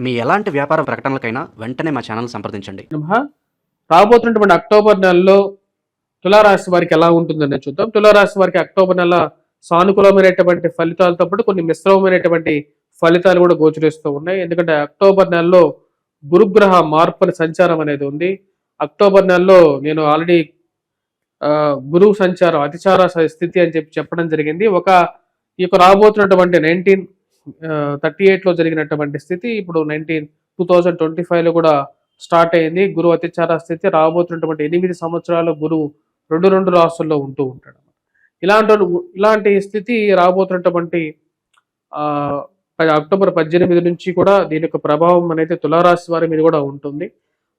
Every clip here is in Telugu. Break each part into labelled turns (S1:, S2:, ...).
S1: మీ ఎలాంటి వ్యాపార ప్రకటనలకైనా వెంటనే మా ఛానల్ సంప్రదించండి.
S2: నమః. రాబోతున్నటువంటి అక్టోబర్ నెలలో తులారాశి వారికి ఎలా ఉంటుందని చూద్దాం. తులారాశి వారికి అక్టోబర్ నెల సానుకూలమైనటువంటి ఫలితాలతో పాటు కొన్ని మిశ్రమమైనటువంటి ఫలితాలు కూడా గోచరిస్తూ ఉన్నాయి. ఎందుకంటే అక్టోబర్ నెలలో గురుగ్రహ మార్పుల సంచారం అనేది ఉంది. అక్టోబర్ నెలలో నేను ఆల్రెడీ గురువు సంచారం అతిచార స్థితి అని చెప్పడం జరిగింది. ఈ యొక్క రాబోతున్నటువంటి 1938లో జరిగినటువంటి స్థితి ఇప్పుడు 2025లో కూడా స్టార్ట్ అయింది. గురువు అతిచార స్థితి రాబోతున్నటువంటి 8 సంవత్సరాలు గురువు రెండు రాశుల్లో ఉంటూ ఉంటాడు. ఇలాంటి స్థితి రాబోతున్నటువంటి అక్టోబర్ 18 నుంచి కూడా దీని యొక్క ప్రభావం అనేది తులారాశి వారి మీద కూడా ఉంటుంది.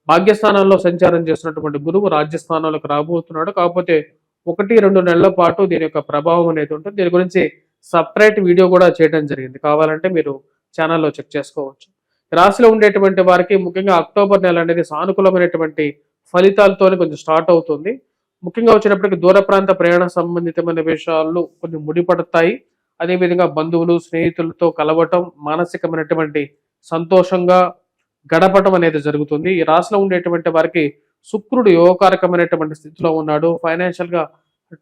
S2: భాగ్యస్థానంలో సంచారం చేస్తున్నటువంటి గురువు రాజ్యస్థానంలోకి రాబోతున్నాడు. కాకపోతే 1-2 నెలల పాటు దీని యొక్క ప్రభావం అనేది ఉంటుంది. దీని గురించి సపరేట్ వీడియో కూడా చేయడం జరిగింది. కావాలంటే మీరు ఛానల్లో చెక్ చేసుకోవచ్చు. రాశిలో ఉండేటువంటి వారికి ముఖ్యంగా అక్టోబర్ నెల అనేది సానుకూలమైనటువంటి ఫలితాలతో కొంచెం స్టార్ట్ అవుతుంది. ముఖ్యంగా వచ్చినప్పటికీ దూర ప్రాంత ప్రయాణ సంబంధితమైన విషయాలు కొన్ని ముడిపడతాయి. అదేవిధంగా బంధువులు స్నేహితులతో కలవటం, మానసికమైనటువంటి సంతోషంగా గడపటం అనేది జరుగుతుంది. ఈ రాశిలో ఉండేటువంటి వారికి శుక్రుడు యోగకారకమైనటువంటి స్థితిలో ఉన్నాడు. ఫైనాన్షియల్ గా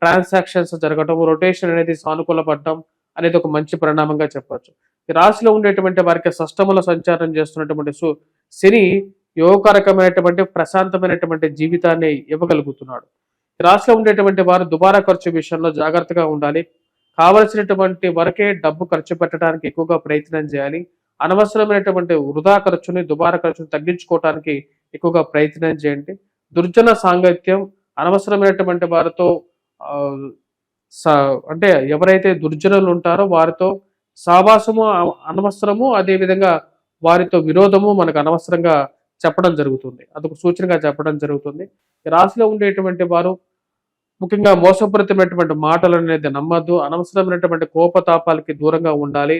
S2: ట్రాన్సాక్షన్స్ జరగటం, రొటేషన్ అనేది సానుకూలపడటం అనేది ఒక మంచి పరిణామంగా చెప్పొచ్చు. ఈ రాశిలో ఉండేటువంటి వారికి షష్టముల సంచారం చేస్తున్నటువంటి శని యోగకారకమైనటువంటి ప్రశాంతమైనటువంటి జీవితాన్ని ఇవ్వగలుగుతున్నాడు. ఈ రాశిలో ఉండేటువంటి వారు దుబారా ఖర్చు విషయంలో జాగ్రత్తగా ఉండాలి. కావలసినటువంటి వరకే డబ్బు ఖర్చు పెట్టడానికి ఎక్కువగా ప్రయత్నం చేయాలి. అనవసరమైనటువంటి వృధా ఖర్చుని దుబారా ఖర్చుని తగ్గించుకోవడానికి ఎక్కువగా ప్రయత్నం చేయండి. దుర్జన సాంగత్యం, అనవసరమైనటువంటి వారితో అంటే ఎవరైతే దుర్జనులు ఉంటారో వారితో సావాసము అనవసరము, అదేవిధంగా వారితో విరోధము మనకు అనవసరంగా చెప్పడం జరుగుతుంది. అదొక సూచనగా చెప్పడం జరుగుతుంది. ఈ రాశిలో ఉండేటువంటి వారు ముఖ్యంగా మోసపూరితమైనటువంటి మాటలు అనేది నమ్మద్దు. అనవసరమైనటువంటి కోపతాపాలకి దూరంగా ఉండాలి.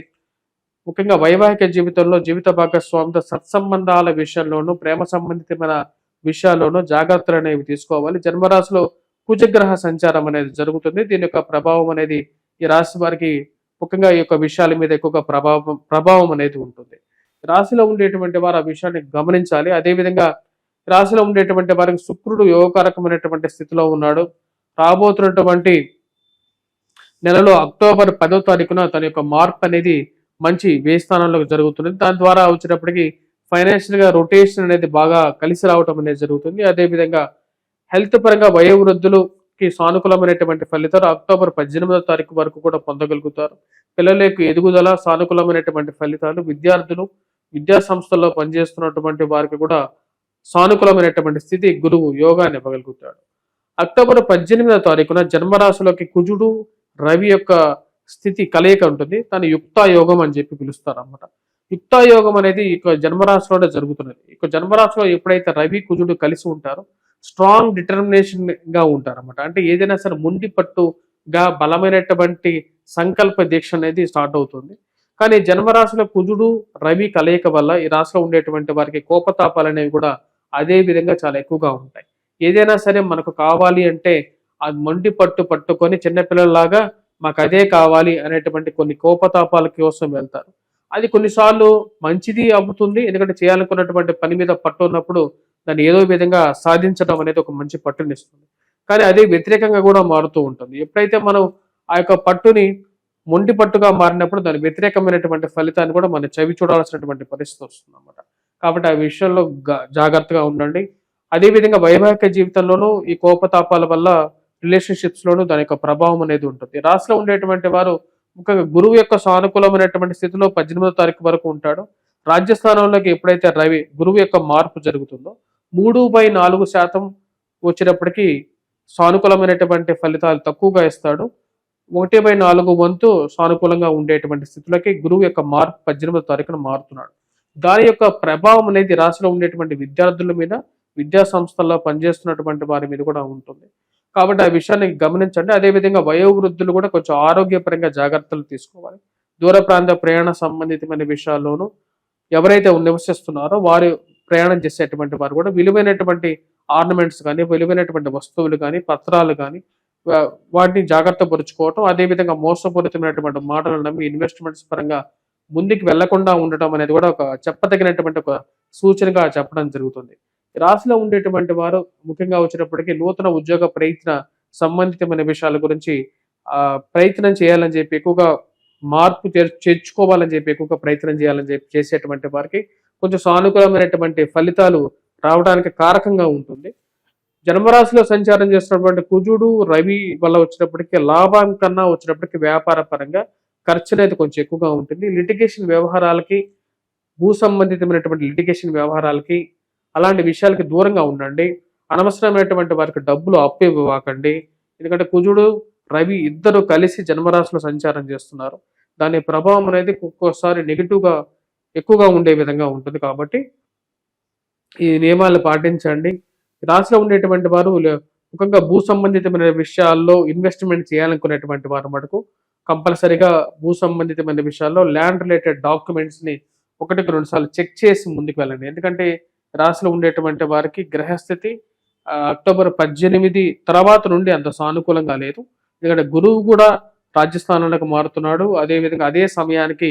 S2: ముఖ్యంగా వైవాహిక జీవితంలో జీవిత భాగస్వామితో సత్సంబంధాల విషయంలోనూ ప్రేమ సంబంధితమైన విషయాల్లోనూ జాగ్రత్తలు అనేవి తీసుకోవాలి. జన్మరాశిలో కుజగ్రహ సంచారం అనేది జరుగుతుంది. దీని యొక్క ప్రభావం అనేది ఈ రాశి వారికి ముఖ్యంగా ఈ యొక్క విషయాల మీద ఎక్కువగా ప్రభావం అనేది ఉంటుంది. రాశిలో ఉండేటువంటి వారు ఆ విషయాన్ని గమనించాలి. అదేవిధంగా రాశిలో ఉండేటువంటి వారికి శుక్రుడు యోగకారకమైనటువంటి స్థితిలో ఉన్నాడు. రాబోతున్నటువంటి నెలలో అక్టోబర్ 10వ తారీఖున తన యొక్క మార్పు అనేది మంచి వ్యయ స్థానంలోకి జరుగుతుంది. దాని ద్వారా వచ్చినప్పటికీ ఫైనాన్షియల్ గా రొటేషన్ అనేది బాగా కలిసి రావటం అనేది జరుగుతుంది. అదేవిధంగా హెల్త్ పరంగా వయోవృద్ధులకి సానుకూలమైనటువంటి ఫలితాలు అక్టోబర్ 18వ తారీఖు వరకు కూడా పొందగలుగుతారు. పిల్లల యొక్క ఎదుగుదల, సానుకూలమైనటువంటి ఫలితాలు, విద్యార్థులు విద్యా సంస్థల్లో పనిచేస్తున్నటువంటి వారికి కూడా సానుకూలమైనటువంటి స్థితి గురువు యోగాన్ని ఇవ్వగలుగుతాడు. అక్టోబర్ 18వ తారీఖున జన్మరాశిలోకి కుజుడు రవి యొక్క స్థితి కలయిక ఉంటుంది. దాన్ని యుక్తాయోగం అని చెప్పి పిలుస్తారు అన్నమాట. యుక్తాయోగం అనేది ఇక జన్మరాశిలోనే జరుగుతున్నది. ఇక జన్మరాశిలో ఎప్పుడైతే రవి కుజుడు కలిసి ఉంటారో స్ట్రాంగ్ డిటర్మినేషన్ గా ఉంటారు అన్నమాట. అంటే ఏదైనా సరే ముండి పట్టుగా బలమైనటువంటి సంకల్ప దీక్ష అనేది స్టార్ట్ అవుతుంది. కానీ జన్మరాశిలో కుజుడు రవి కలయిక వల్ల ఈ రాశిలో ఉండేటువంటి వారికి కోపతాపాలు అనేవి కూడా అదే విధంగా చాలా ఎక్కువగా ఉంటాయి. ఏదైనా సరే మనకు కావాలి అంటే అది మొండి పట్టుకొని చిన్నపిల్లల్లాగా మాకు అదే కావాలి అనేటువంటి కొన్ని కోపతాపాల కోసం వెళ్తారు. అది కొన్నిసార్లు మంచిది అవుతుంది. ఎందుకంటే చేయాలనుకున్నటువంటి పని మీద పట్టు ఉన్నప్పుడు దాన్ని ఏదో విధంగా సాధించడం అనేది ఒక మంచి పట్టునిస్తుంది. కానీ అదే వ్యతిరేకంగా కూడా మారుతూ ఉంటుంది. ఎప్పుడైతే మనం ఆ యొక్క పట్టుని మొండి పట్టుగా మారినప్పుడు దాని వ్యతిరేకమైనటువంటి ఫలితాన్ని కూడా మనం చవి చూడాల్సినటువంటి పరిస్థితి వస్తుంది అన్నమాట. కాబట్టి ఆ విషయంలో జాగ్రత్తగా ఉండండి. అదేవిధంగా వైవాహిక జీవితంలోనూ ఈ కోపతాపాల వల్ల రిలేషన్షిప్స్ లోనూ దాని యొక్క ప్రభావం అనేది ఉంటుంది. రాశిలో ఉండేటువంటి వారు ముఖ్యంగా గురువు యొక్క సానుకూలమైనటువంటి స్థితిలో 18వ తారీఖు వరకు ఉంటాడు. రాజ్యస్థానంలోకి ఎప్పుడైతే గురువు యొక్క మార్పు జరుగుతుందో 3/4% వచ్చినప్పటికీ సానుకూలమైనటువంటి ఫలితాలు తక్కువగా ఇస్తాడు. 1/4 వంతు సానుకూలంగా ఉండేటువంటి స్థితిలోకి గురువు యొక్క మార్పు 18వ తారీఖున మారుతున్నాడు. దాని యొక్క ప్రభావం అనేది రాశిలో ఉండేటువంటి విద్యార్థుల మీద, విద్యా సంస్థల్లో పనిచేస్తున్నటువంటి వారి మీద కూడా ఉంటుంది. కాబట్టి ఆ విషయాన్ని గమనించండి. అదేవిధంగా వయోవృద్ధులు కూడా కొంచెం ఆరోగ్యపరంగా జాగ్రత్తలు తీసుకోవాలి. దూర ప్రాంత ప్రయాణ సంబంధితమైన విషయాల్లోనూ ఎవరైతే నివసిస్తున్నారో వారు ప్రయాణం చేసేటువంటి వారు కూడా విలువైనటువంటి ఆర్నమెంట్స్ కానీ, విలువైనటువంటి వస్తువులు కానీ, పత్రాలు కానీ వాటిని జాగ్రత్త పరుచుకోవటం, అదేవిధంగా మోసపూరితమైనటువంటి మాటలు నమ్మి ఇన్వెస్ట్మెంట్స్ పరంగా ముందుకు వెళ్లకుండా ఉండటం అనేది కూడా ఒక చెప్పదగినటువంటి ఒక సూచనగా చెప్పడం జరుగుతుంది. ఈ రాశిలో ఉండేటువంటి వారు ముఖ్యంగా వచ్చేటప్పటికి నూతన ఉద్యోగ ప్రయత్న సంబంధితమైన విషయాల గురించి ప్రయత్నం చేయాలని చెప్పి ఎక్కువగా మార్పు చేర్చుకోవాలని చెప్పి ఎక్కువగా ప్రయత్నం చేయాలని చెప్పి చేసేటువంటి వారికి కొంచెం సానుకూలమైనటువంటి ఫలితాలు రావడానికి కారకంగా ఉంటుంది. జన్మరాశిలో సంచారం చేస్తున్నటువంటి కుజుడు రవి వల్ల వచ్చినప్పటికీ లాభం కన్నా వచ్చినప్పటికీ వ్యాపార పరంగా ఖర్చు అనేది కొంచెం ఎక్కువగా ఉంటుంది. లిటిగేషన్ వ్యవహారాలకి, భూ సంబంధితమైనటువంటి లిటిగేషన్ వ్యవహారాలకి, అలాంటి విషయాలకి దూరంగా ఉండండి. అనవసరమైనటువంటి వారికి డబ్బులు అప్పు ఇవ్వకండి. ఎందుకంటే కుజుడు రవి ఇద్దరు కలిసి జన్మరాశిలో సంచారం చేస్తున్నారు. దాని ప్రభావం అనేది ఒక్కోసారి నెగిటివ్గా ఎక్కువగా ఉండే విధంగా ఉంటుంది. కాబట్టి ఈ నియమాలు పాటించండి. రాశిలో ఉండేటువంటి వారు ముఖ్యంగా భూ సంబంధితమైన విషయాల్లో ఇన్వెస్ట్మెంట్ చేయాలనుకునేటువంటి వారు మటుకు కంపల్సరిగా భూ సంబంధితమైన విషయాల్లో ల్యాండ్ రిలేటెడ్ డాక్యుమెంట్స్ ని 1-2 సార్లు చెక్ చేసి ముందుకు వెళ్ళండి. ఎందుకంటే రాశిలో ఉండేటువంటి వారికి గ్రహస్థితి అక్టోబర్ 18 తర్వాత నుండి అంత సానుకూలంగా లేదు. ఎందుకంటే గురువు కూడా రాజ్యస్థానంలోకి మారుతున్నాడు. అదేవిధంగా అదే సమయానికి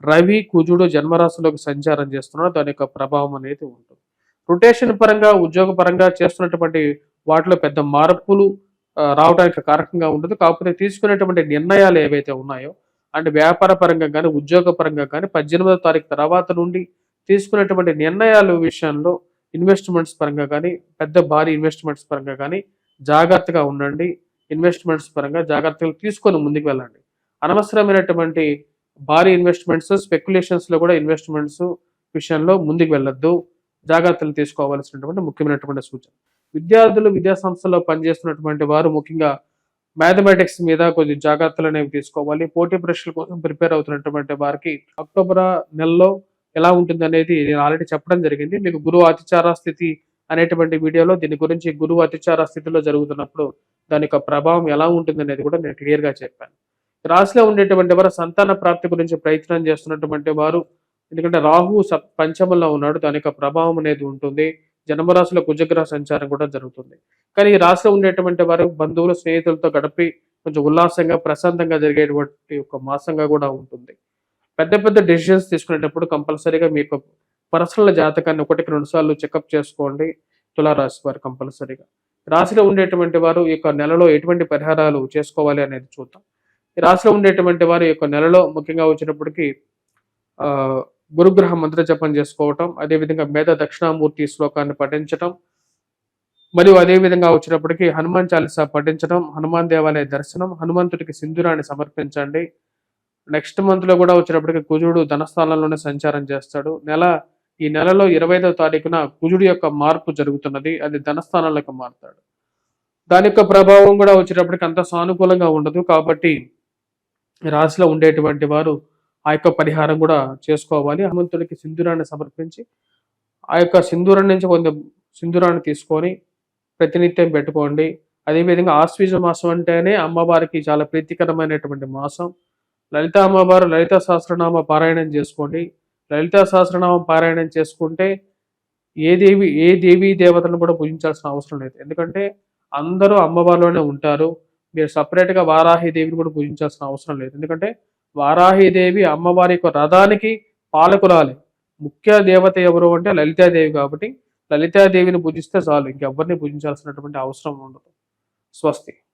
S2: రవి కుజుడు జన్మరాశిలోకి సంచారం చేస్తున్నాడు. దాని యొక్క ప్రభావం అనేది ఉంటుంది. రొటేషన్ పరంగా ఉద్యోగ పరంగా చేస్తున్నటువంటి వాటిలో పెద్ద మార్పులు రావడానికి కారకంగా ఉండదు. కాకపోతే తీసుకునేటువంటి నిర్ణయాలు ఏవైతే ఉన్నాయో అంటే వ్యాపార పరంగా కానీ ఉద్యోగ పరంగా కానీ 18వ తారీఖు తర్వాత నుండి తీసుకునేటువంటి నిర్ణయాల విషయంలో ఇన్వెస్ట్మెంట్స్ పరంగా కానీ పెద్ద భారీ ఇన్వెస్ట్మెంట్స్ పరంగా కానీ జాగ్రత్తగా ఉండండి. ఇన్వెస్ట్మెంట్స్ పరంగా జాగ్రత్తలు తీసుకొని ముందుకు వెళ్ళండి. అనవసరమైనటువంటి భారీ ఇన్వెస్ట్మెంట్స్ స్పెక్యులేషన్స్లో కూడా ఇన్వెస్ట్మెంట్స్ విషయంలో ముందుకు వెళ్ళొద్దు. జాగ్రత్తలు తీసుకోవాల్సినటువంటి ముఖ్యమైనటువంటి సూచన. విద్యార్థులు విద్యా సంస్థల్లో పనిచేస్తున్నటువంటి వారు ముఖ్యంగా మ్యాథమెటిక్స్ మీద కొద్ది జాగ్రత్తలు అనేవి తీసుకోవాలి. పోటీ పరీక్షల కోసం ప్రిపేర్ అవుతున్నటువంటి వారికి అక్టోబర్ నెలలో ఎలా ఉంటుంది అనేది నేను ఆల్రెడీ చెప్పడం జరిగింది. మీకు గురువు అతిచార స్థితి అనేటువంటి వీడియోలో దీని గురించి గురువు అతిచార స్థితిలో జరుగుతున్నప్పుడు దాని యొక్క ప్రభావం ఎలా ఉంటుంది అనేది కూడా నేను క్లియర్గా చెప్పాను. రాశిలో ఉండేటువంటి వారు సంతాన ప్రాప్తి గురించి ప్రయత్నం చేస్తున్నటువంటి వారు, ఎందుకంటే రాహు పంచమంలో ఉన్నాడు, దాని యొక్క ప్రభావం అనేది ఉంటుంది. జన్మరాశిలో కుజగ్రహ సంచారం కూడా జరుగుతుంది. కానీ ఈ రాశిలో ఉండేటువంటి వారు బంధువులు స్నేహితులతో గడిపి కొంచెం ఉల్లాసంగా ప్రశాంతంగా జరిగేటువంటి ఒక మాసంగా కూడా ఉంటుంది. పెద్ద పెద్ద డెసిషన్స్ తీసుకునేటప్పుడు కంపల్సరీగా మీ యొక్క పర్సనల్ జాతకాన్ని 1-2 సార్లు చెకప్ చేసుకోండి. తులారాశి వారు కంపల్సరీగా. రాశిలో ఉండేటువంటి వారు ఈ యొక్క నెలలో ఎటువంటి పరిహారాలు చేసుకోవాలి అనేది చూద్దాం. ఈ రాశిలో ఉండేటువంటి వారు ఈ యొక్క నెలలో ముఖ్యంగా వచ్చినప్పటికీ గురుగ్రహ మంత్ర జపం చేసుకోవటం, అదేవిధంగా మేధ దక్షిణామూర్తి శ్లోకాన్ని పఠించటం, మరియు అదేవిధంగా వచ్చినప్పటికీ హనుమాన్ చాలీసా పఠించడం, హనుమాన్ దేవాలయ దర్శనం, హనుమంతుడికి సింధూరాన్ని సమర్పించండి. నెక్స్ట్ మంత్ లో కూడా వచ్చినప్పటికీ కుజుడు ధనస్థానంలోనే సంచారం చేస్తాడు. ఈ నెలలో 25వ తారీఖున కుజుడు యొక్క మార్పు జరుగుతున్నది. అది ధనస్థానంలోకి మారుతాడు. దాని యొక్క ప్రభావం కూడా వచ్చేటప్పటికి అంత సానుకూలంగా ఉండదు. కాబట్టి రాశిలో ఉండేటువంటి వారు ఆ యొక్క పరిహారం కూడా చేసుకోవాలి. హనుమంతుడికి సింధూరాన్ని సమర్పించి ఆ యొక్క సింధూరం నుంచి కొంత సింధూరాన్ని తీసుకొని ప్రతినిత్యం పెట్టుకోండి. అదేవిధంగా ఆశ్వీజ మాసం అంటేనే అమ్మవారికి చాలా ప్రీతికరమైనటువంటి మాసం. లలిత అమ్మవారు లలిత సహస్రనామ పారాయణం చేసుకోండి. లలిత సహస్రనామం పారాయణం చేసుకుంటే ఏ దేవీ దేవతలను కూడా పూజించాల్సిన అవసరం లేదు. ఎందుకంటే అందరూ అమ్మవారిలోనే ఉంటారు. మీరు సపరేట్గా వారాహిదేవిని కూడా పూజించాల్సిన అవసరం లేదు. ఎందుకంటే వారాహిదేవి అమ్మవారి యొక్క రథానికి పాలకురాలి. ముఖ్య దేవత ఎవరు అంటే లలితాదేవి. కాబట్టి లలితాదేవిని పూజిస్తే చాలు, ఇంకెవ్వరిని పూజించాల్సినటువంటి అవసరం ఉండదు. స్వస్తి.